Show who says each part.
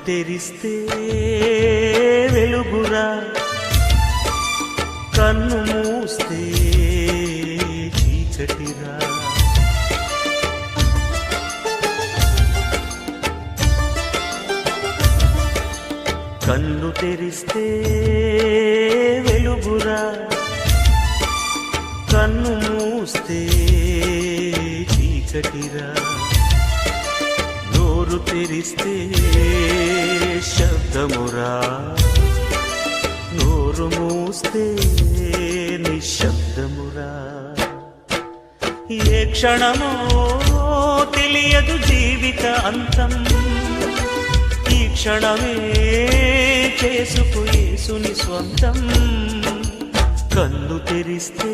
Speaker 1: తెరిస్తే వెలుగురా, కన్ను మూస్తే చీకటిరా. కన్ను తెరిస్తే వెలుగురా, కన్ను మూస్తే చీకటిరా. నోరు తెరిస్తే శబ్దమురా, నోరు మూస్తే నిశ్శబ్దమురా. ఏ క్షణమో తెలియదు జీవిత అంతం, ఈ క్షణమే చేసుకు యేసుని స్వంతం. కన్ను తెరిస్తే